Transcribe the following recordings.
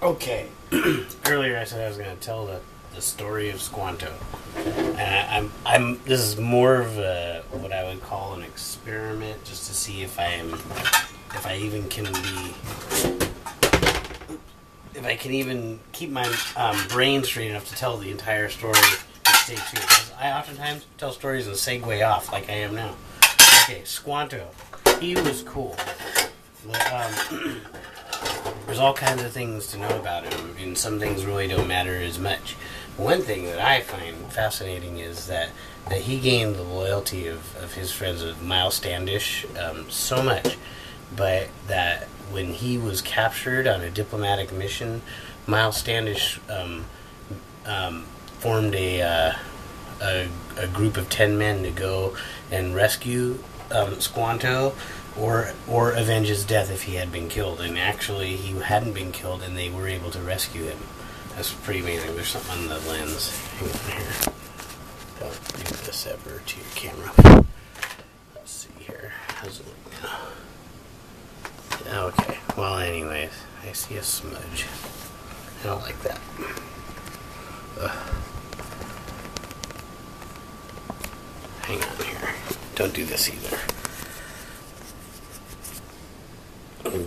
Okay. Earlier I said I was going to tell the story of Squanto, and This is more of what I would call an experiment, just to see if I even can if I can even keep my brain straight enough to tell the entire story and stay tuned. Because I oftentimes tell stories and segue off like I am now. Okay, Squanto. He was cool. But, there's all kinds of things to know about him, and some things really don't matter as much. One thing that I find fascinating is that he gained the loyalty of his friends, of Miles Standish, so much, but that when he was captured on a diplomatic mission, Miles Standish formed a group of 10 men to go and rescue Squanto, or avenge his death if he had been killed. And actually, he hadn't been killed, and they were able to rescue him. That's pretty amazing. There's something on the lens. Hang on here. Don't do this ever to your camera. Let's see here. How's it look now? Okay. Well, anyways, I see a smudge. I don't like that. Ugh. Hang on here. Don't do this either.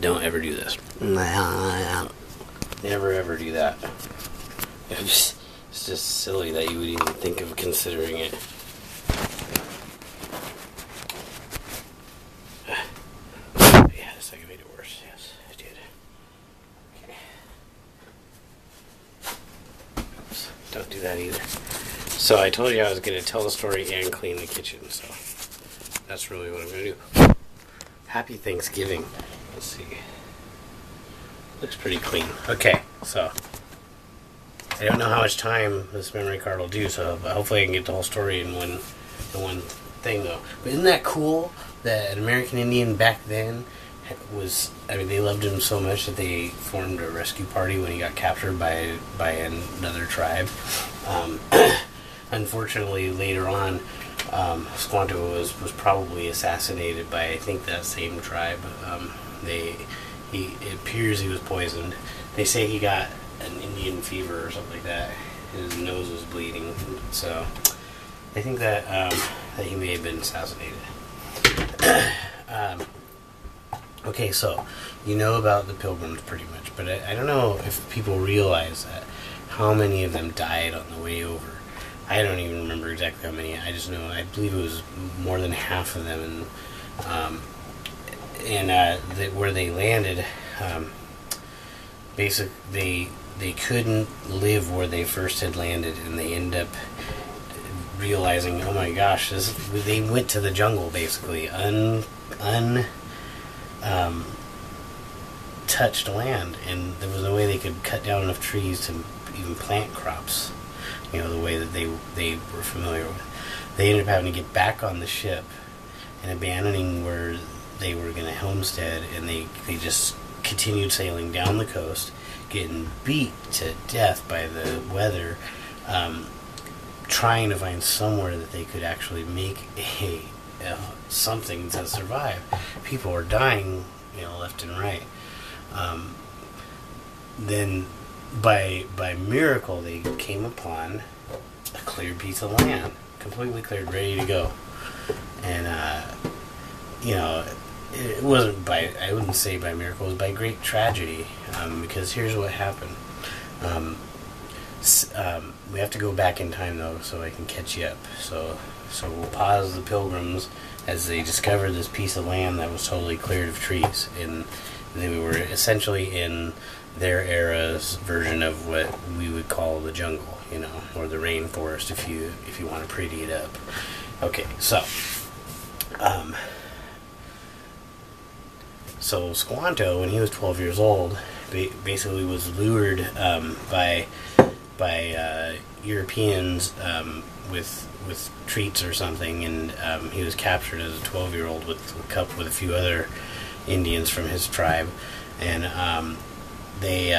Don't ever do this. Never ever do that. It's just silly that you would even think of considering it. Yeah, this thing made it worse. Yes, I did. Okay. Oops, don't do that either. So I told you I was going to tell the story and clean the kitchen, so that's really what I'm going to do. Happy Thanksgiving. Let's see. Looks pretty clean. Okay, so I don't know how much time this memory card will do, so hopefully I can get the whole story in one thing, though. But isn't that cool that an American Indian back then they loved him so much that they formed a rescue party when he got captured by another tribe. Unfortunately, later on, Squanto was probably assassinated by, I think, that same tribe. It appears he was poisoned. They say he got an Indian fever or something like that. His nose was bleeding, so I think that he may have been assassinated. Okay, so you know about the pilgrims pretty much, but I don't know if people realize that how many of them died on the way over. I don't even remember exactly how many. I just know I believe it was more than half of them, where they landed, basically they couldn't live where they first had landed, and they end up realizing, oh my gosh, they went to the jungle basically, touched land, and there was no way they could cut down enough trees to even plant crops. You know, the way that they were familiar with. They ended up having to get back on the ship and abandoning where they were going to homestead, and they just continued sailing down the coast, getting beat to death by the weather, trying to find somewhere that they could actually make something to survive. People were dying, left and right. Then, by miracle, they came upon a cleared piece of land, completely cleared, ready to go. And it wasn't I wouldn't say by miracle, it was by great tragedy, because here's what happened. We have to go back in time, though, so I can catch you up. So we'll pause the pilgrims as they discovered this piece of land that was totally cleared of trees, and they were essentially in their era's version of what we would call the jungle, or the rainforest, if you want to pretty it up. Okay, so Squanto, when he was 12 years old, basically was lured by Europeans with treats or something, and he was captured as a 12-year-old with a few other Indians from his tribe, and they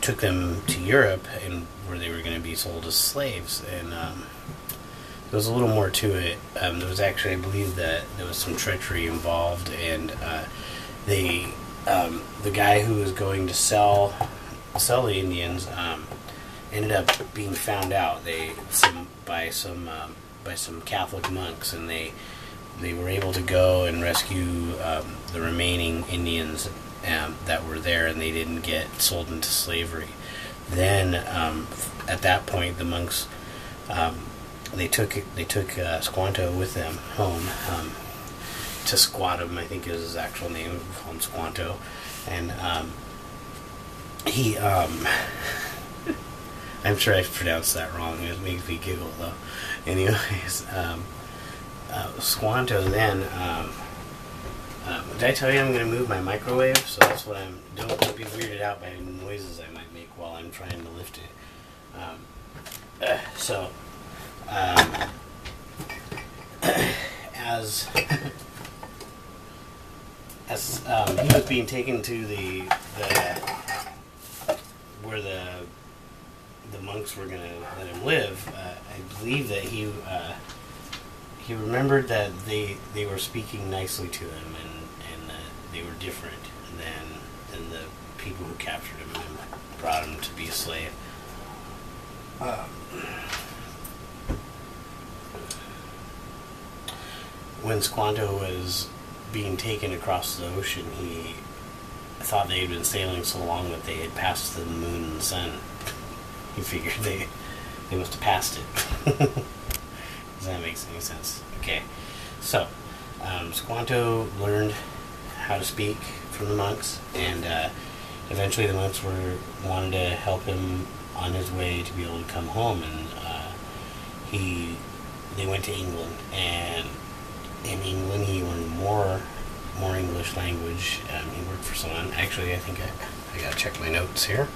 took them to Europe, and where they were going to be sold as slaves. And there was a little more to it. There was actually, I believe, that there was some treachery involved, and the guy who was going to sell sell the Indians ended up being found out by some Catholic monks, and they were able to go and rescue the remaining Indians that were there, and they didn't get sold into slavery. Then at that point, the monks they took Squanto with them home. Tisquantem, I think is his actual name. We call him Squanto, and he I'm sure I pronounced that wrong. It makes me giggle though. Anyways, Squanto then. Did I tell you I'm going to move my microwave? So that's what I'm. Don't be weirded out by noises I might make while I'm trying to lift it. As he was being taken to the where the monks were going to let him live, I believe that he remembered that they were speaking nicely to him, and they were different than the people who captured him and brought him to be a slave. When Squanto was being taken across the ocean, he thought they had been sailing so long that they had passed the moon and the sun. He figured they must have passed it. Does that make any sense? Okay, so Squanto learned how to speak from the monks, and eventually the monks wanted to help him on his way to be able to come home, and they went to England, and in England he learned more English language. He worked for someone. Actually, I think I gotta check my notes here.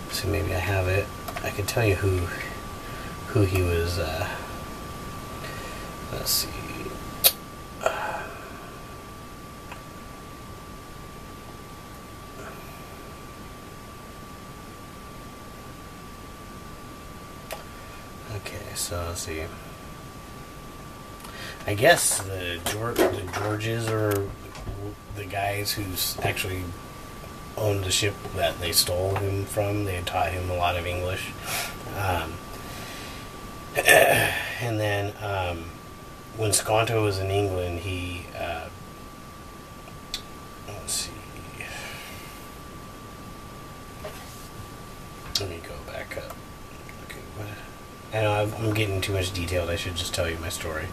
So maybe I have it. I can tell you who he was. Let's see. Okay, so let's see. I guess the Georges, or the guys who actually owned the ship that they stole him from, they had taught him a lot of English. And then when Squanto was in England, he let's see. Let me go back up. Okay, what? I know I'm getting too much detailed. I should just tell you my story.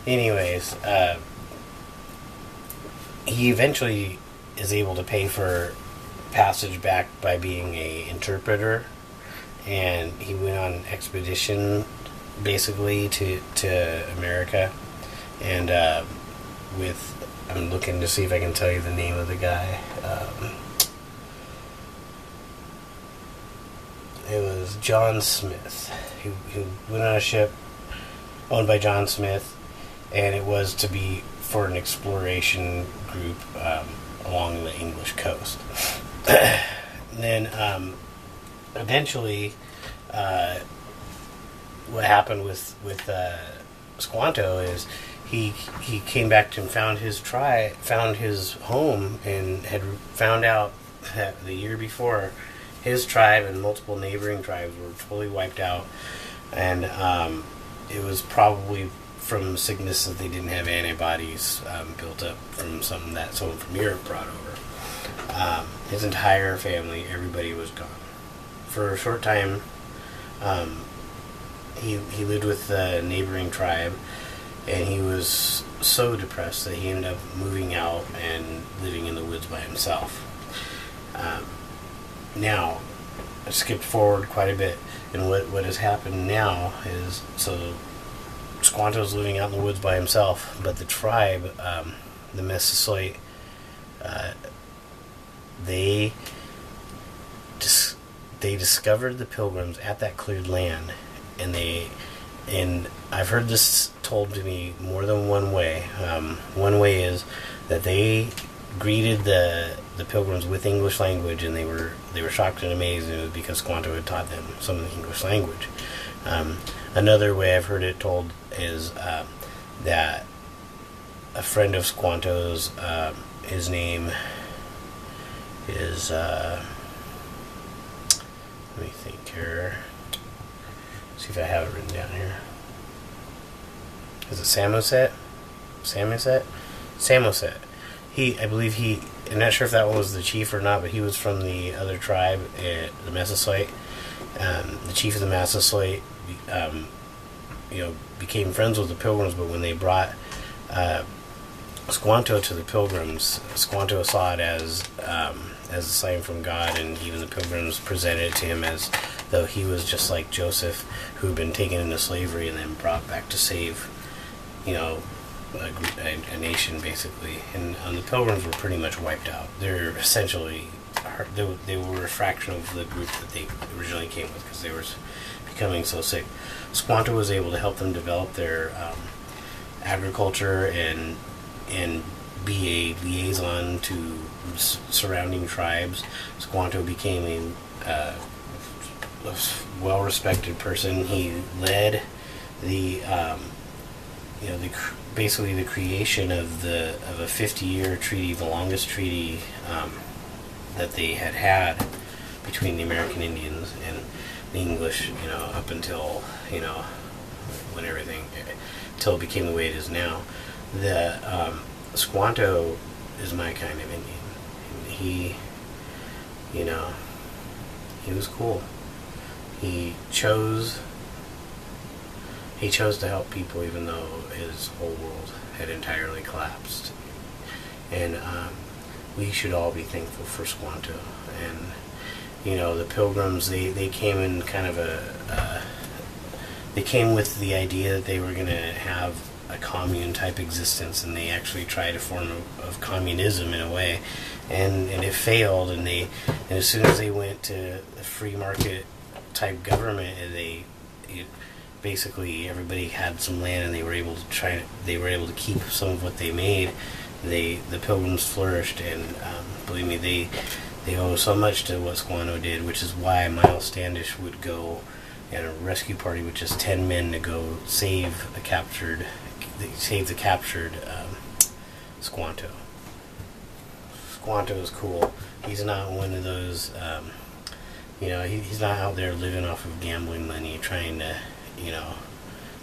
Anyways, he eventually is able to pay for passage back by being a interpreter, and he went on an expedition basically to America, and I'm looking to see if I can tell you the name of the guy. It was John Smith. He went on a ship owned by John Smith, and it was to be for an exploration group along the English coast. Then eventually, what happened with Squanto is he came back to and found his home, and had found out that the year before his tribe and multiple neighboring tribes were totally wiped out, and it was probably from sickness that they didn't have antibodies built up from something that someone from Europe brought over. His entire family, everybody was gone. For a short time, he lived with the neighboring tribe, and he was so depressed that he ended up moving out and living in the woods by himself. Now, I skipped forward quite a bit, and what has happened now is, so Squanto's living out in the woods by himself, but the tribe, the Massasoit, they discovered the pilgrims at that cleared land, and I've heard this told to me more than one way. One way is that they greeted the pilgrims with English language, and they were shocked and amazed, and it was because Squanto had taught them some of the English language. Another way I've heard it told is that a friend of Squanto's. His name is, let me think here. See if I have it written down here. Is it Samoset? Samoset. I believe I'm not sure if that one was the chief or not, but he was from the other tribe, the Massasoit. The chief of the Massasoit, became friends with the Pilgrims, but when they brought Squanto to the Pilgrims, Squanto saw it as a sign from God, and even the Pilgrims presented it to him as though he was just like Joseph, who had been taken into slavery and then brought back to save, a nation, basically. And the Pilgrims were pretty much wiped out. They're essentially, they were a fraction of the group that they originally came with, because they were becoming so sick. Squanto was able to help them develop their agriculture and be a liaison to surrounding tribes. Squanto became a well-respected person. He led basically the creation of a 50-year treaty, the longest treaty that they had between the American Indians and the English, up until when everything, until it became the way it is now. The Squanto is my kind of Indian. He was cool. He chose to help people, even though his whole world had entirely collapsed. And we should all be thankful for Squanto. And the Pilgrims, they came in kind of they came with the idea that they were going to have a commune type existence, and they actually tried a form of communism in a way, and it failed. And as soon as they went to a free market type government, basically everybody had some land, and they were able to keep some of what they made. The Pilgrims flourished, and believe me, they owe so much to what Squanto did, which is why Miles Standish would go in a rescue party with just 10 men to go save the captured Squanto. Squanto is cool. He's not one of those, he's not out there living off of gambling money, trying to,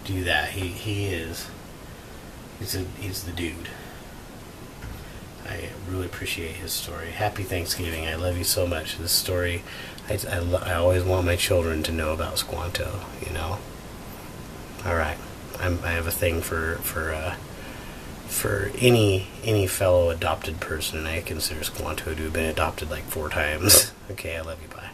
do that. He's the dude. I really appreciate his story. Happy Thanksgiving. I love you so much. This story, I always want my children to know about Squanto, All right. I have a thing for any fellow adopted person, and I consider Squanto to have been adopted like 4 times. Okay, I love you. Bye.